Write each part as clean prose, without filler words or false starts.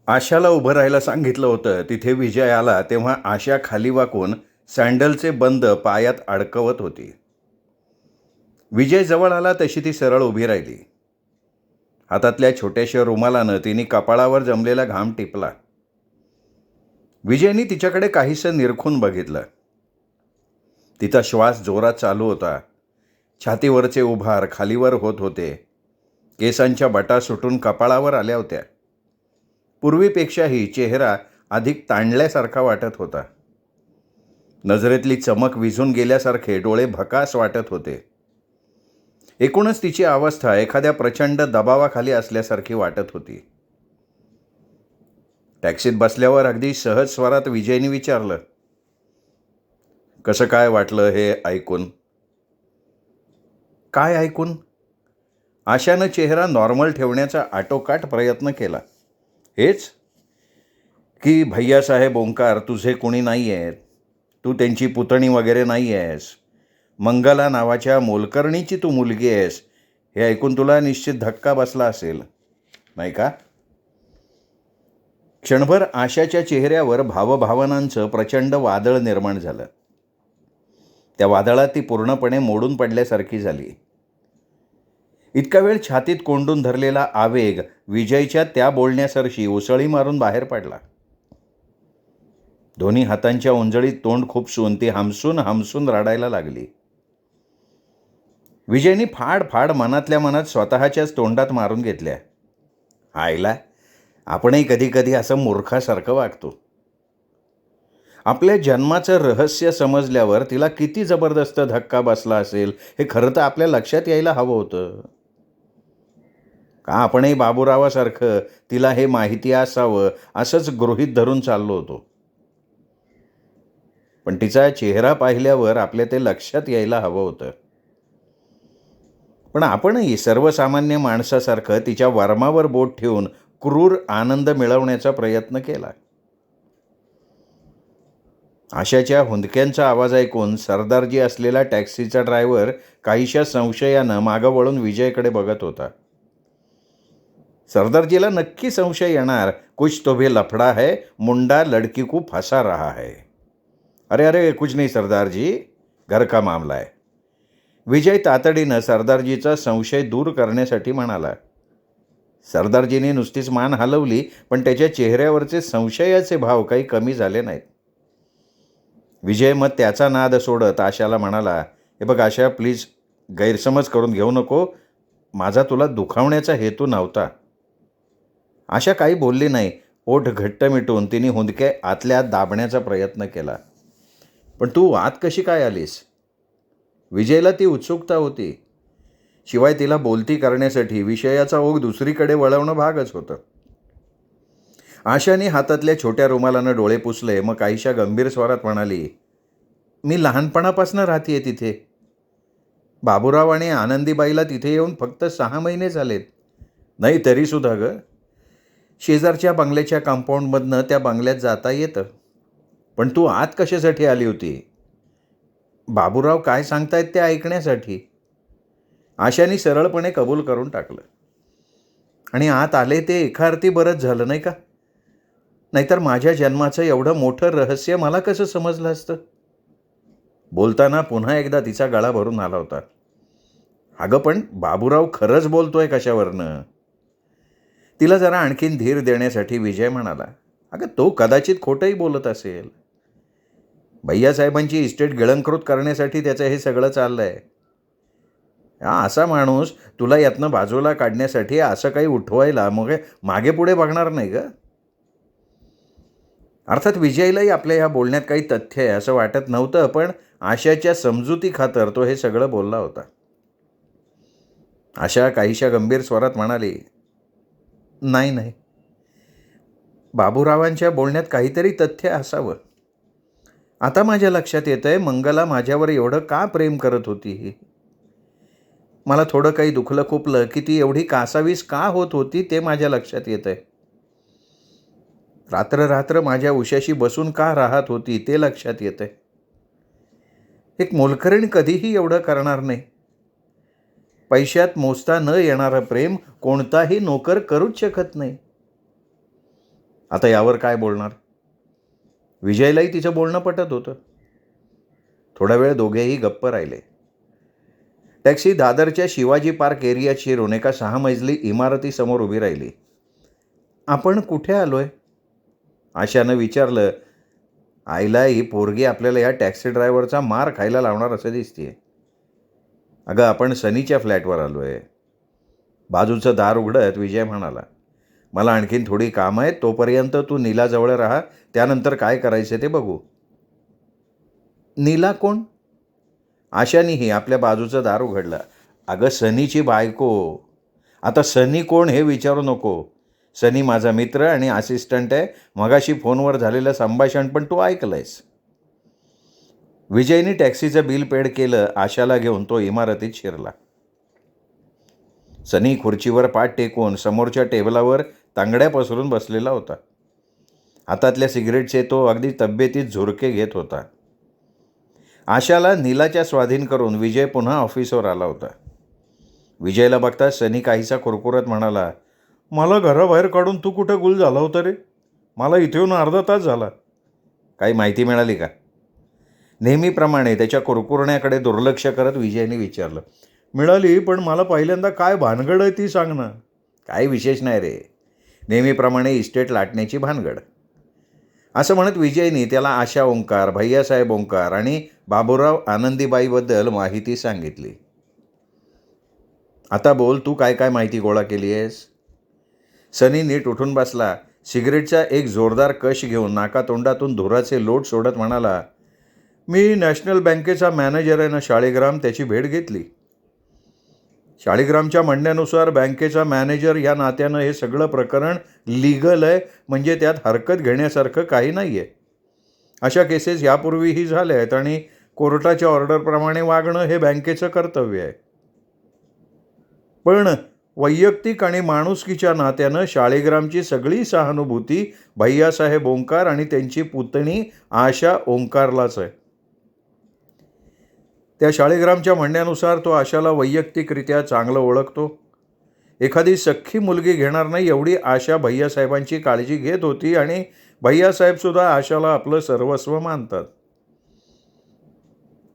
आशाला उभं राहायला सांगितलं होतं. तिथे विजय आला तेव्हा आशा खाली वाकून सँडलचे बंद पायात अडकवत होती. विजय जवळ आला तशी ती सरळ उभी राहिली. हातातल्या छोट्याशा रुमालानं तिने कपाळावर जमलेला घाम टिपला. विजयनी तिच्याकडे काहीसं निरखून बघितलं. तिचा श्वास जोरात चालू होता. छातीवरचे उभार खालीवर होत होते. केसांच्या बटा सुटून कपाळावर आल्या होत्या. पूर्वीपेक्षाही चेहरा अधिक ताणल्यासारखा वाटत होता. नजरेतली चमक विझून गेल्यासारखे डोळे भकास वाटत होते. एकूणच तिची अवस्था एखाद्या प्रचंड दबावाखाली असल्यासारखी वाटत होती. टॅक्सीत बसल्यावर अगदी सहज स्वरात विजयने विचारलं, कसं काय वाटलं हे ऐकून? काय ऐकून? आशानं चेहरा नॉर्मल ठेवण्याचा आटोकाट प्रयत्न केला. हेच की भैयासाहेब ओंकार तुझे कोणी नाही आहेत, तू त्यांची पुतणी वगैरे नाही आहेस, मंगला नावाच्या मोलकर्णीची तू मुलगी आहेस, हे ऐकून तुला निश्चित धक्का बसला असेल, नाही का? क्षणभर आशाच्या चेहऱ्यावर भावभावनांचं प्रचंड वादळ निर्माण झालं. त्या वादळात ती पूर्णपणे मोडून पडल्यासारखी झाली. इतका वेळ छातीत कोंडून धरलेला आवेग विजयच्या त्या बोलण्यासरशी उसळी मारून बाहेर पडला. दोन्ही हातांच्या उंजळीत तोंड खुपसून ती हमसून हमसून रडायला लागली. विजयनी फाड फाड मनातल्या मनात स्वतःच्याच तोंडात मारून घेतल्या. आईला, आपणही कधी कधी असं मूर्खासारखं वागतो. आपल्या जन्माचं रहस्य समजल्यावर तिला किती जबरदस्त धक्का बसला असेल हे खरं तर आपल्या लक्षात यायला हवं होतं. का आपणही बाबूरावासारखं तिला हे माहिती असावं असंच गृहीत धरून चाललो होतो. पण तिचा चेहरा पाहिल्यावर आपल्या ते लक्षात यायला हवं होतं. पण आपणही सर्वसामान्य माणसासारखं तिच्या वर्मावर बोट ठेवून क्रूर आनंद मिळवण्याचा प्रयत्न केला. आशाच्या हुंदक्यांचा आवाज ऐकून सरदारजी असलेला टॅक्सीचा ड्रायव्हर काहीशा संशयानं मागं वळून विजयकडे बघत होता. सरदारजीला नक्की संशय येणार, कुछ तो भी लफड़ा है, मुंडा लड़की को फंसा रहा है. अरे अरे, कुछ नहीं सरदारजी, घर का मामला है. विजय तातडीनं सरदारजीचा संशय दूर करण्यासाठी म्हणाला. सरदारजीने नुसतीच मान हलवली, पण त्याच्या चेहऱ्यावरचे संशयाचे भाव काही कमी झाले नाहीत. विजय मग त्याचा नाद सोडत आशाला म्हणाला, हे बघ आशा, प्लीज गैरसमज करून घेऊ नको, माझा तुला दुखावण्याचा हेतू नव्हता. आशा काही बोलली नाही. ओठ घट्ट मिटून तिने हुंदके आतल्या आत दाबण्याचा प्रयत्न केला. पण तू आत कशी काय आलीस? विजयला ती उत्सुकता होती. शिवाय तिला बोलती करण्यासाठी विषयाचा ओघ दुसरीकडे वळवणं भागच होतं. आशाने हातातल्या छोट्या रुमालानं डोळे पुसले. मग काहीशा गंभीर स्वरात म्हणाली, मी लहानपणापासून राहतीये तिथे. बाबूराव आणि आनंदीबाईला तिथे येऊन फक्त 6 महिने झालेत. नाही तरीसुद्धा ग, शेजारच्या बंगल्याच्या कंपाऊंडमधनं त्या बंगल्यात जाता येतं. पण तू आत कशासाठी आली होती? बाबूराव काय सांगतायत ते ऐकण्यासाठी. आशाने सरळपणे कबूल करून टाकलं. आणि आत आले ते एका अर्थी बरंच झालं, नाही का? नाहीतर माझ्या जन्माचं एवढं मोठं रहस्य मला कसं समजलं असतं? बोलताना पुन्हा एकदा तिचा गळा भरून आला होता. अगं पण बाबूराव खरंच बोलतोय कशावरनं? तिला जरा आणखीन धीर देण्यासाठी विजय म्हणाला, अगं तो कदाचित खोटंही बोलत असेल. भैयासाहेबांची इस्टेट गिळंकृत करण्यासाठी त्याचं हे सगळं चाललं आहे. हा असा माणूस तुला यातनं बाजूला काढण्यासाठी असं काही उठवायला मग मागे पुढे बघणार नाही ग. अर्थात विजयलाही आपल्या ह्या बोलण्यात काही तथ्य आहे असं वाटत नव्हतं, पण आशाच्या समजुती खातर तो हे सगळं बोलला होता. आशा काहीशा गंभीर स्वरात म्हणाली, नाही, बाबूरावांच्या बोलण्यात काहीतरी तथ्य असावं. आता माझ्या लक्षात येतंय मंगला माझ्यावर एवढं का प्रेम करत होती. मला थोडं काही दुखलं खुपलं की ती एवढी कासावीस का होत होती ते माझ्या लक्षात येतंय. रात्र रात्र माझ्या उशाशी बसून का राहत होती ते लक्षात येतंय. एक मोलकरीण कधीही एवढं करणार नाही. पैशात मोजता न येणारं प्रेम कोणताही नोकर करूच शकत नाही. आता यावर काय बोलणार? विजयलाही तिचं बोलणं पटत होतं. थोडा वेळ दोघेही गप्प राहिले. टॅक्सी दादरच्या शिवाजी पार्क एरियात शिरून एका 6 मजली इमारतीसमोर उभी राहिली. आपण कुठे आलोय? आशानं विचारलं. आईला ही पोरगी आपल्याला या टॅक्सी ड्रायव्हरचा मार खायला लावणार असं दिसतीये. अगं आपण सनीच्या फ्लॅटवर आलोय. बाजूचं दार उघडत विजय म्हणाला. मला आणखीन थोडी कामं आहेत, तोपर्यंत तू नीलाजवळ राहा, त्यानंतर काय करायचं ते बघू. नीला कोण? आशानीही आपल्या बाजूचं दार उघडलं. अगं सनीची बायको. आता सनी कोण हे विचारू नको. सनी माझा मित्र आणि असिस्टंट आहे. मगाशी फोनवर झालेलं संभाषण पण तू ऐकलंयस. विजयनी टॅक्सीचं बिल पेड केलं. आशाला घेऊन तो इमारतीत शिरला. सनी खुर्चीवर पाठ टेकून समोरच्या टेबलावर तांगड्या पसरून बसलेला होता. हातातल्या सिगरेटचे तो अगदी तब्येतीत झुरके घेत होता. आशाला नीलाच्या स्वाधीन करून विजय पुन्हा ऑफिसवर आला होता. विजयला बघता सनी काहीसा कुरकुरत म्हणाला, मला घराबाहेर काढून तू कुठं गुल झाला होता रे? मला इथे येऊन अर्धा तास झाला. काही माहिती मिळाली का? नेहमीप्रमाणे त्याच्या कुरकुरण्याकडे दुर्लक्ष करत विजयने विचारलं. मिळाली, पण मला पहिल्यांदा काय भानगड आहे ती सांग ना. काही विशेष नाही रे, नेहमीप्रमाणे इस्टेट लाटण्याची भानगड. असं म्हणत विजयनी त्याला आशा ओंकार, भैयासाहेब ओंकार आणि बाबूराव आनंदीबाईबद्दल माहिती सांगितली. आता बोल, तू काय काय माहिती गोळा केली आहेस? सनी नीट उठून बसला. सिगरेटचा एक जोरदार कश घेऊन नाकातोंडातून धुराचे लोट सोडत म्हणाला, मी नॅशनल बँकेचा मॅनेजर आहे ना शाळीग्राम, त्याची भेट घेतली. शाळीग्रामच्या म्हणण्यानुसार बँकेचा मॅनेजर या नात्यानं हे सगळं प्रकरण लीगल आहे, म्हणजे त्यात हरकत घेण्यासारखं काही नाही आहे. अशा केसेस यापूर्वीही झाल्या आहेत आणि कोर्टाच्या ऑर्डरप्रमाणे वागणं हे बँकेचं कर्तव्य आहे. पण वैयक्तिक आणि माणुसकीच्या नात्यानं शाळीग्रामची सगळी सहानुभूती भैयासाहेब ओंकार आणि त्यांची पुतणी आशा ओंकारलाच आहे. त्या शाळीग्रामच्या म्हणण्यानुसार तो आशाला वैयक्तिकरित्या चांगलं ओळखतो. एखादी सख्खी मुलगी घेणार नाही एवढी आशा भैयासाहेबांची काळजी घेत होती आणि भैयासाहेबसुद्धा आशाला आपलं सर्वस्व मानतात.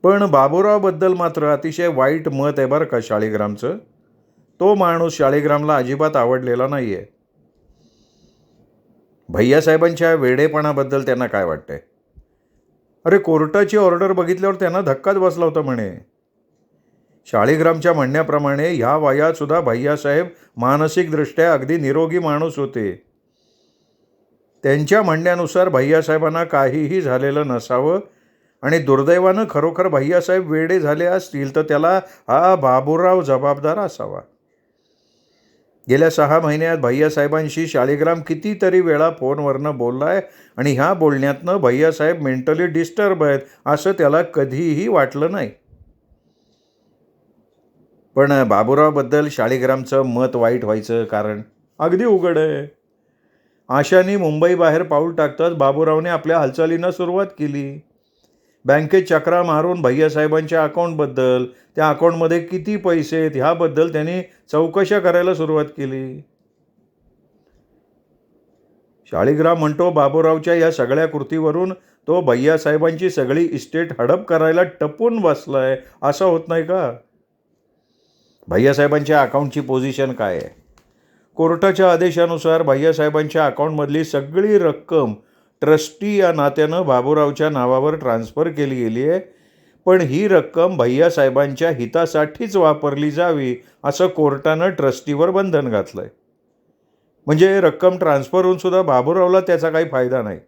पण बाबूरावबद्दल मात्र अतिशय वाईट मत आहे बरं का शाळीग्रामचं. तो माणूस शाळीग्रामला अजिबात आवडलेला नाही आहे. भैयासाहेबांच्या वेडेपणाबद्दल त्यांना काय वाटतंय? अरे कोर्टाची ऑर्डर बघितल्यावर त्यांना धक्काच बसला होता म्हणे. शाळीग्रामच्या म्हणण्याप्रमाणे ह्या वयात सुद्धा भैयासाहेब मानसिकदृष्ट्या अगदी निरोगी माणूस होते. त्यांच्या म्हणण्यानुसार भैयासाहेबांना काहीही झालेलं नसावं आणि दुर्दैवानं खरोखर भैयासाहेब वेडे झाले असतील तर त्याला हा बाबूराव जबाबदार असावा. गेल्या 6 महिन्यात भैयासाहेबांशी शाळीग्राम कितीतरी वेळा फोनवरनं बोललाय आणि ह्या बोलण्यातनं भैयासाहेब मेंटली डिस्टर्ब आहेत असं त्याला कधीही वाटलं नाही. पण बाबूरावबद्दल शाळीग्रामचं मत वाईट व्हायचं कारण अगदी उघड आहे. आशानी मुंबईबाहेर पाऊल टाकताच बाबूरावने आपल्या हालचालींना सुरुवात केली. बँकेत चक्रा मारून भैयासाहेबांच्या अकाउंटबद्दल, त्या अकाउंटमध्ये किती पैसे आहेत ह्याबद्दल त्यांनी चौकशा करायला सुरुवात केली. शाळीग्राम म्हणतो बाबूरावच्या या सगळ्या कृतीवरून तो भैयासाहेबांची सगळी इस्टेट हडप करायला टपून बसलाय. असं होत नाही का? भैयासाहेबांच्या अकाउंटची पोझिशन काय आहे? कोर्टाच्या आदेशानुसार भैयासाहेबांच्या अकाउंटमधली सगळी रक्कम ट्रस्टी या नात्यानं बाबूरावच्या नावावर ट्रान्स्फर केली गेली आहे. पण ही रक्कम भैयासाहेबांच्या हितासाठीच वापरली जावी असं कोर्टानं ट्रस्टीवर बंधन घातलं आहे. म्हणजे रक्कम ट्रान्स्फर होऊन सुद्धा बाबूरावला त्याचा काही फायदा नाही.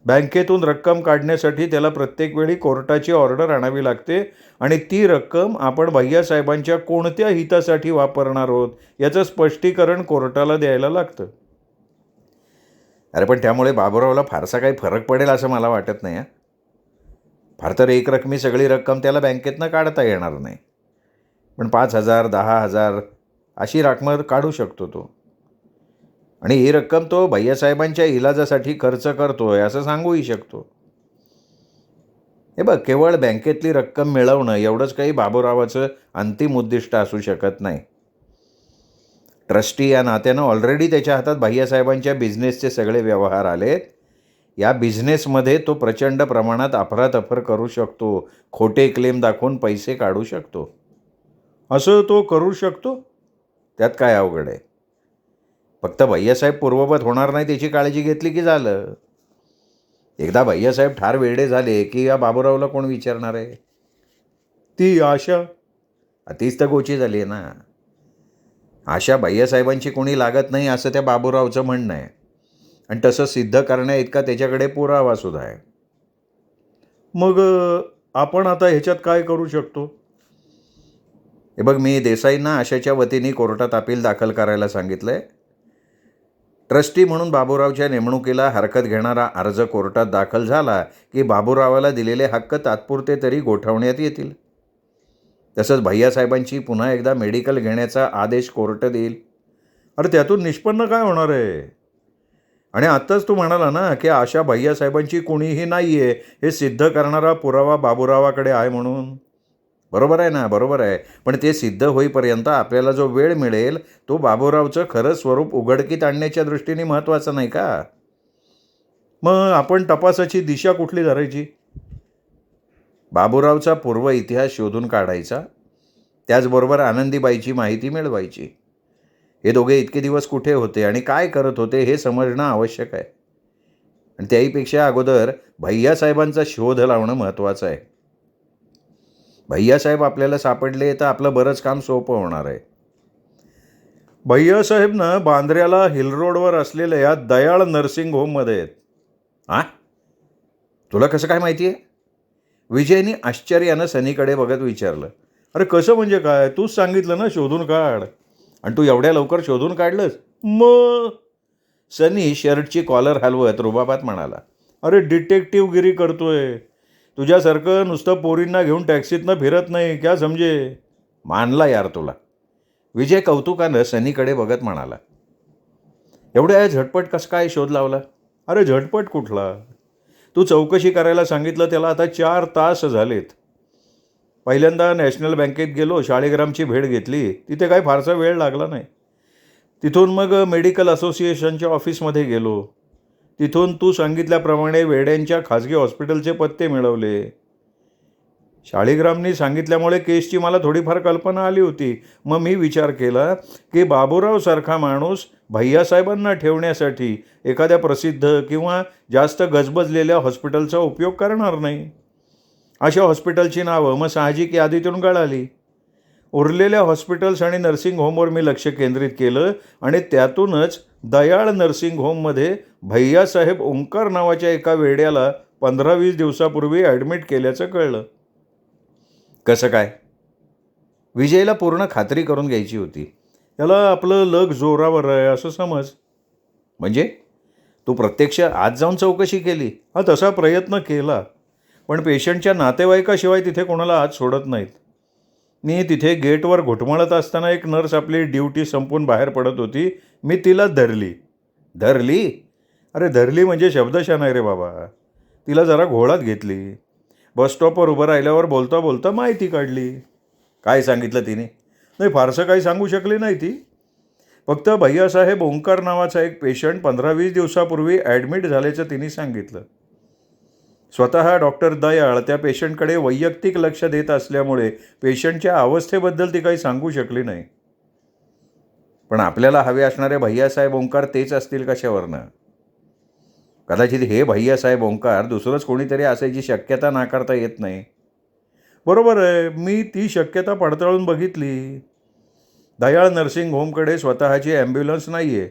बँकेतून रक्कम काढण्यासाठी त्याला प्रत्येक वेळी कोर्टाची ऑर्डर आणावी लागते आणि ती रक्कम आपण भैयासाहेबांच्या कोणत्या हितासाठी वापरणार आहोत याचं स्पष्टीकरण कोर्टाला द्यायला लागतं. अरे पण त्यामुळे बाबूरावला फारसा काही फरक पडेल असं मला वाटत नाही. फार तर एक रकमी सगळी रक्कम त्याला बँकेतनं काढता येणार नाही. पण 5,000, 10,000 अशी रक्कम काढू शकतो तो. आणि ही रक्कम तो भैयासाहेबांच्या इलाजासाठी खर्च करतोय असं सांगूही शकतो. हे बघ, केवळ बँकेतली रक्कम मिळवणं एवढंच काही बाबूरावाचं अंतिम उद्दिष्ट असू शकत नाही. ट्रस्टी या नात्यानं ऑलरेडी त्याच्या हातात भैयासाहेबांच्या बिझनेसचे सगळे व्यवहार आलेत. या बिझनेसमध्ये तो प्रचंड प्रमाणात अफरातफर करू शकतो. खोटे क्लेम दाखवून पैसे काढू शकतो. असं तो करू शकतो? त्यात काय अवघड आहे? फक्त भैयासाहेब पूर्ववत होणार नाही त्याची काळजी घेतली की झालं. एकदा भैयासाहेब ठार वेडे झाले की या बाबूरावला कोण विचारणार आहे? ती आशा तीच तर गोची झाली आहे ना. आशा भैयासाहेबांची कोणी लागत नाही असं त्या बाबूरावचं म्हणणं आहे. आणि तसं सिद्ध करण्या इतका त्याच्याकडे पुरावा सुद्धा आहे. मग आपण आता ह्याच्यात काय करू शकतो? हे बघ, मी देसाईंना आशाच्या वतीने कोर्टात अपील दाखल करायला सांगितलं आहे. ट्रस्टी म्हणून बाबूरावच्या नेमणुकीला हरकत घेणारा अर्ज कोर्टात दाखल झाला की बाबूरावाला दिलेले हक्क तात्पुरते तरी गोठवण्यात येतील. तसंच भैयासाहेबांची पुन्हा एकदा मेडिकल घेण्याचा आदेश कोर्ट देईल. अरे त्यातून निष्पन्न काय होणार आहे? आणि आत्ताच तू म्हणाला ना की आशा भैयासाहेबांची कुणीही नाही आहे हे सिद्ध करणारा पुरावा बाबूरावाकडे आहे म्हणून. बरोबर आहे ना, बरोबर आहे. पण ते सिद्ध होईपर्यंत आपल्याला जो वेळ मिळेल तो बाबूरावचं खरं स्वरूप उघडकीत आणण्याच्या दृष्टीने महत्त्वाचं नाही का? मग आपण तपासाची दिशा कुठली धरायची? बाबूरावचा पूर्व इतिहास शोधून काढायचा. त्याचबरोबर आनंदीबाईची माहिती मिळवायची. हे दोघे इतके दिवस कुठे होते आणि काय करत होते हे समजणं आवश्यक आहे. आणि त्याहीपेक्षा अगोदर भैयासाहेबांचा शोध लावणं महत्त्वाचं आहे. भैयासाहेब आपल्याला सापडले तर आपलं बरंच काम सोपं होणार आहे. भैयासाहेब ना बांद्र्याला हिल रोडवर असलेल्या या दयाळ नर्सिंग होममध्ये आहेत. हां, तुला कसं काय माहिती आहे? विजयनी आश्चर्यानं सनीकडे बघत विचारलं. अरे कसं म्हणजे काय? तूच सांगितलं ना शोधून काढ. आणि तू एवढ्या लवकर शोधून काढलंस? मग सनी शर्टची कॉलर हलवत रुबाबात म्हणाला. अरे डिटेक्टिव्हगिरी करतोय. तुझ्यासारखं नुसतं पोरींना घेऊन टॅक्सीतनं फिरत नाही, क्या समजे? मानला यार तुला. विजय कौतुकानं सनीकडे बघत म्हणाला. एवढ्या झटपट कसं काय शोध लावला? अरे झटपट कुठला? तू चौकशी करायला सांगितलं त्याला आता 4 तास झालेत. पहिल्यांदा नॅशनल बँकेत गेलो, शाळीग्रामची भेट घेतली. तिथे काही फारसा वेळ लागला नाही. तिथून मग मेडिकल असोसिएशनच्या ऑफिसमध्ये गेलो. तिथून तू सांगितल्याप्रमाणे वेड्यांच्या खाजगी हॉस्पिटलचे पत्ते मिळवले. शाळीग्रामनी सांगितल्यामुळे केसची मला थोडीफार कल्पना आली होती. मग मी विचार केला की बाबूरावसारखा माणूस भैयासाहेबांना ठेवण्यासाठी एखाद्या प्रसिद्ध किंवा जास्त गजबजलेल्या हॉस्पिटलचा उपयोग करणार नाही. अशा हॉस्पिटलची नावं मग साहजिक यादीतून कळाली. उरलेल्या हॉस्पिटल्स आणि नर्सिंग होमवर मी लक्ष केंद्रित केलं आणि त्यातूनच दयाळ नर्सिंग होममध्ये भैयासाहेब ओंकार नावाच्या एका वेड्याला 15-20 दिवसापूर्वी ॲडमिट केल्याचं कळलं. कसं काय? विजयला पूर्ण खात्री करून घ्यायची होती. त्याला आपलं लग जोरावर आहे असं समज. म्हणजे तू प्रत्यक्ष आज जाऊन चौकशी केली? हा, तसा प्रयत्न केला. पण पेशंटच्या नातेवाईकाशिवाय तिथे कोणाला आत सोडत नाहीत. मी तिथे गेटवर घुटमळत असताना एक नर्स आपली ड्युटी संपून बाहेर पडत होती. मी तिला धरली. धरली? अरे धरली म्हणजे शब्दशः नाही रे बाबा. तिला जरा घोळात घेतली. बसस्टॉपवर उभं राहिल्यावर बोलता बोलता माहिती काढली. काय सांगितलं तिने? नाही, फारसं काही सांगू शकली नाही ती. फक्त भैयासाहेब ओंकार नावाचा एक पेशंट 15-20 दिवसापूर्वी ॲडमिट झाल्याचं तिने सांगितलं. स्वतः डॉक्टर दयाळ त्या पेशंटकडे वैयक्तिक लक्ष देत असल्यामुळे पेशंटच्या अवस्थेबद्दल ती काही सांगू शकली नाही. पण आपल्याला हवे असणारे भैयासाहेब ओंकार तेच असतील कशावरनं? कदाचित हे भैयासाहेब ओंकार दुसरंच कोणीतरी असायची शक्यता नाकारता येत नाही. बरोबर आहे, मी ती शक्यता पडताळून बघितली. दयाळ नर्सिंग होमकडे स्वतःची ॲम्ब्युलन्स नाही आहे.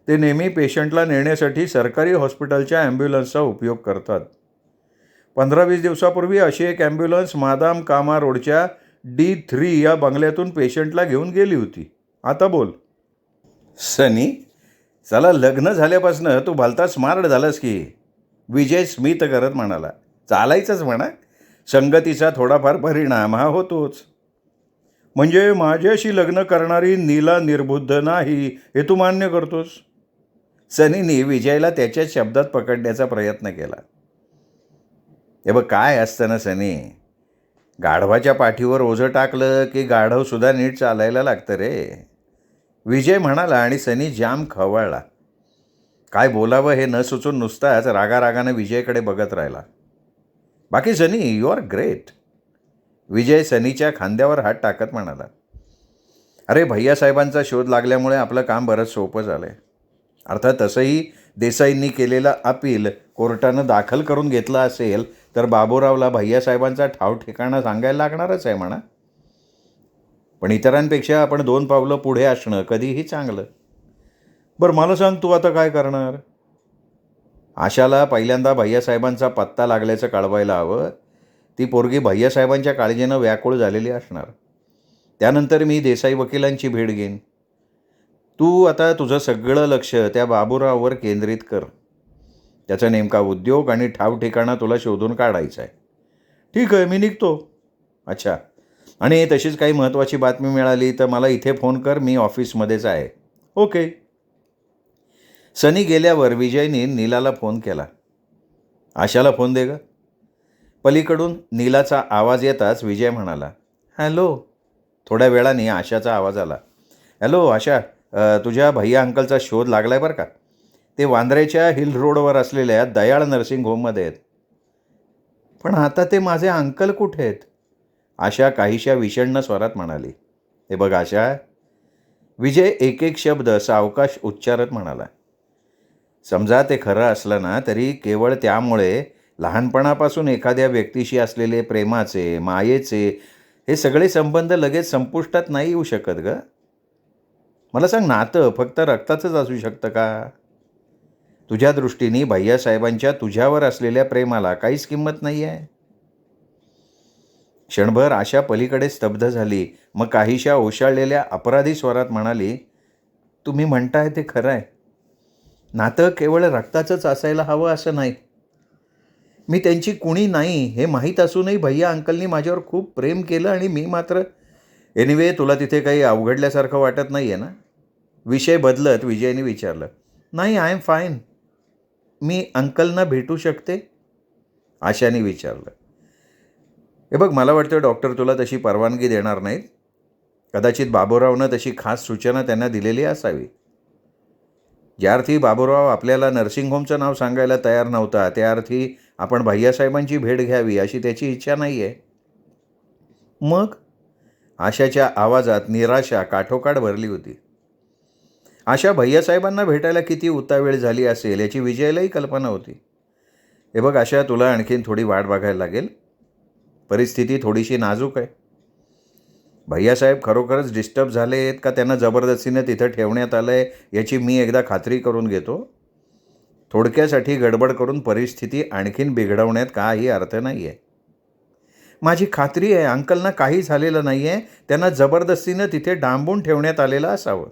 ते नेहमी पेशंटला नेण्यासाठी सरकारी हॉस्पिटलच्या ॲम्ब्युलन्सचा उपयोग करतात. 15-20 दिवसापूर्वी अशी एक ॲम्ब्युलन्स मादाम कामा रोडच्या D3 या बंगल्यातून पेशंटला घेऊन गेली होती. आता बोल. सनी, चला लग्न झाल्यापासून तू भलता स्मार्ट झालास की. विजय स्मित करत म्हणाला. चालायचंच म्हणा. संगतीचा थोडाफार परिणाम हा होतोच. म्हणजे माझ्याशी लग्न करणारी नीला निर्बुद्ध नाही हे तू मान्य करतोस? सनीने विजयला त्याच्या शब्दात पकडण्याचा प्रयत्न केला. हे बघ काय असतं ना सनी, गाढवाच्या पाठीवर ओझं टाकलं की गाढवसुद्धा नीट चालायला लागतं रे. विजय म्हणाला आणि सनी जाम खवळला. काय बोलावं हे न सुचून नुसताच रागारागानं विजयकडे बघत राहिला. बाकी सनी, यू आर ग्रेट. विजय सनीच्या खांद्यावर हात टाकत म्हणाला. अरे भैयासाहेबांचा शोध लागल्यामुळे आपलं काम बरंच सोपं झालं आहे. अर्थात तसंही देसाईंनी केलेलं अपील कोर्टानं दाखल करून घेतलं असेल तर बाबूरावला भैयासाहेबांचा ठाव ठिकाणा सांगायला लागणारच आहे म्हणा. पण इतरांपेक्षा आपण 2 पावलं पुढे असणं कधीही चांगलं. बरं मला सांग, तू आता काय करणार? आशाला पहिल्यांदा भैयासाहेबांचा पत्ता लागल्याचं कळवायला हवं. ती पोरगी भैयासाहेबांच्या काळजीनं व्याकुळ झालेली असणार. त्यानंतर मी देसाई वकिलांची भेट घेईन. तू आता तुझं सगळं लक्ष त्या बाबूराववर केंद्रित कर. त्याचा नेमका उद्योग आणि ठाव ठिकाणा तुला शोधून काढायचा आहे. ठीक आहे, मी निघतो. अच्छा, आणि तशीच काही महत्त्वाची बातमी मिळाली तर मला इथे फोन कर, मी ऑफिसमध्येच आहे. ओके. सनी गेल्यावर विजयने नीलाला फोन केला. आशाला फोन दे ग. पलीकडून नीलाचा आवाज येताच विजय म्हणाला, हॅलो. थोड्या वेळाने आशाचा आवाज आला. हॅलो आशा, तुझ्या भैया अंकलचा शोध लागला आहे बरं का. ते वांद्र्याच्या हिल रोडवर असलेल्या दयाळ नर्सिंग होममध्ये आहेत. पण आता ते माझे अंकल कुठे आहेत? आशा काहीशा विषण्ण स्वरात म्हणाली. हे बघ आशा, विजय एक एक शब्द सावकाश उच्चारत म्हणाला. समजा ते खरं असलं ना तरी केवळ त्यामुळे लहानपणापासून एखाद्या व्यक्तीशी असलेले प्रेमाचे, मायेचे हे सगळे संबंध लगेच संपुष्टात नाही येऊ शकत ग. मला सांग, नातं फक्त रक्ताचंच असू शकतं का? तुझ्या दृष्टीने भैयासाहेबांच्या तुझ्यावर असलेल्या प्रेमाला काहीच किंमत नाही आहे. क्षणभर आशा पलीकडे स्तब्ध झाली. मग काहीशा ओशाळलेल्या अपराधी स्वरात म्हणाली, तुम्ही म्हणताय ते खरं आहे. नातं केवळ रक्ताचंच असायला हवं असं नाही. मी त्यांची कुणी नाही हे माहीत असूनही भैया अंकलनी माझ्यावर खूप प्रेम केलं आणि मी मात्र. एनिवे, तुला तिथे काही अवघडल्यासारखं वाटत नाही आहे ना? विषय बदलत विजयने विचारलं. नाही, आय एम फाईन. मी अंकलना भेटू शकते? आशाने विचारलं. हे बघ, मला वाटतं डॉक्टर तुला तशी परवानगी देणार नाहीत. कदाचित बाबूरावनं तशी खास सूचना त्यांना दिलेली असावी. ज्या अर्थी बाबूराव आपल्याला नर्सिंग होमचं नाव सांगायला तयार नव्हता, त्या अर्थी आपण भैयासाहेबांची भेट घ्यावी अशी त्याची इच्छा नाही आहे. मग? आशाच्या आवाजात निराशा काठोकाठ भरली होती. आशा भैयासाहेबांना भेटायला किती उतावेळ झाली असेल याची विजयलाही कल्पना होती. हे बघ आशा, तुला आणखीन थोडी वाट बघायला लागेल. परिस्थिती थोडीशी नाजूक आहे. भैयासाहेब खरोखरच डिस्टर्ब झाले आहेत का त्यांना जबरदस्तीनं तिथं ठेवण्यात आलं आहे याची मी एकदा खात्री करून घेतो. थोडक्यासाठी गडबड करून परिस्थिती आणखीन बिघडवण्यात काही अर्थ नाही आहे. माझी खात्री आहे अंकलना काही झालेलं नाही आहे. त्यांना जबरदस्तीनं तिथे डांबून ठेवण्यात आलेलं असावं.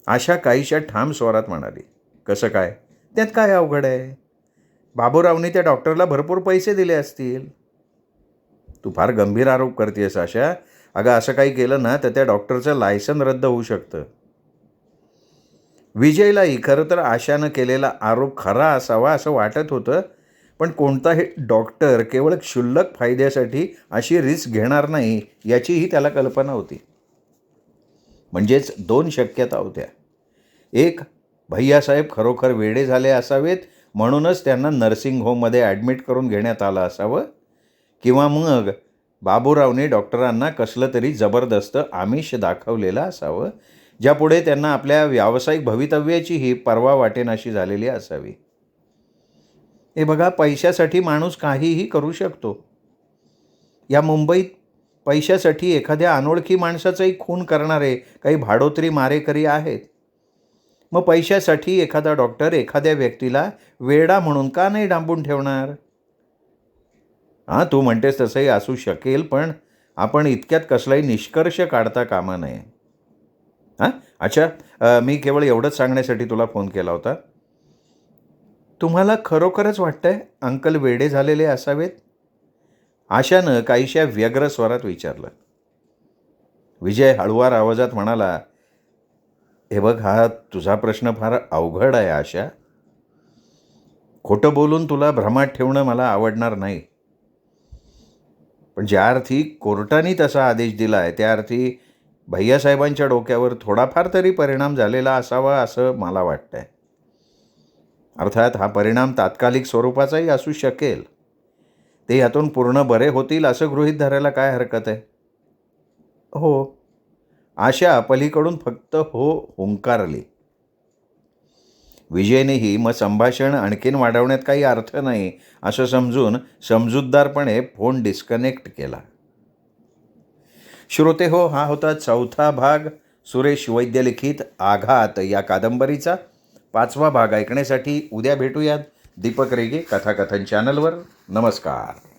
आशा काहीशा ठाम स्वरात म्हणाली. कसं काय? त्यात काय अवघड आहे? बाबूरावनी त्या डॉक्टरला भरपूर पैसे दिले असतील. तू फार गंभीर आरोप करतेस आशा. अगं, असं काही केलं ना तर त्या डॉक्टरचं लायसन रद्द होऊ शकतं. विजयलाही खरं तर आशानं केलेला आरोप खरा असावा असं वाटत होतं. पण कोणताही डॉक्टर केवळ क्षुल्लक फायद्यासाठी अशी रिस्क घेणार नाही याचीही त्याला कल्पना होती. म्हणजेच 2 शक्यता होत्या. एक, भैयासाहेब खरोखर वेडे झाले असावेत म्हणूनच त्यांना नर्सिंग होममध्ये ॲडमिट करून घेण्यात आलं असावं. किंवा मग बाबूरावने डॉक्टरांना कसलं तरी जबरदस्त आमिष दाखवलेलं असावं, ज्यापुढे त्यांना आपल्या व्यावसायिक भवितव्याचीही पर्वा वाटेनाशी झालेली असावी. हे बघा, पैशासाठी माणूस काहीही करू शकतो. या मुंबईत पैशासाठी एखाद्या अनोळखी माणसाचाही खून करणारे काही भाडोत्री मारेकरी आहेत. मग पैशासाठी एखादा डॉक्टर एखाद्या व्यक्तीला वेडा म्हणून का नाही डांबून ठेवणार? हां, तू म्हणतेस तसंही असू शकेल, पण आपण इतक्यात कसलाही निष्कर्ष काढता कामा नये. हां, अच्छा, मी केवळ एवढंच सांगण्यासाठी तुला फोन केला होता. तुम्हाला खरोखरच वाटतंय अंकल वेडे झालेले असावेत? आशानं काहीशा व्यग्र स्वरात विचारलं. विजय हळुवार आवाजात म्हणाला, हे बघ, हा तुझा प्रश्न फार अवघड आहे आशा. खोटं बोलून तुला भ्रमात ठेवणं मला आवडणार नाही. पण ज्या अर्थी कोर्टाने तसा आदेश दिला आहे त्या अर्थी भैयासाहेबांच्या डोक्यावर थोडाफार तरी परिणाम झालेला असावा असं मला वाटतंय. अर्थात हा परिणाम तात्कालिक स्वरूपाचाही असू शकेल. ते यातून पूर्ण बरे होतील असं गृहीत धरायला काय हरकत आहे? हो. आशा पलीकडून फक्त हो हुंकारली. विजयनेही मग संभाषण आणखीन वाढवण्यात काही अर्थ नाही असं समजून समजूतदारपणे फोन डिस्कनेक्ट केला. श्रोते हो, हा होता 4था भाग सुरेश वैद्य लिखित आघात या कादंबरीचा. 5वा भाग ऐकण्यासाठी उद्या भेटूयात दीपक रेगे कथाकथन चॅनलवर. नमस्कार.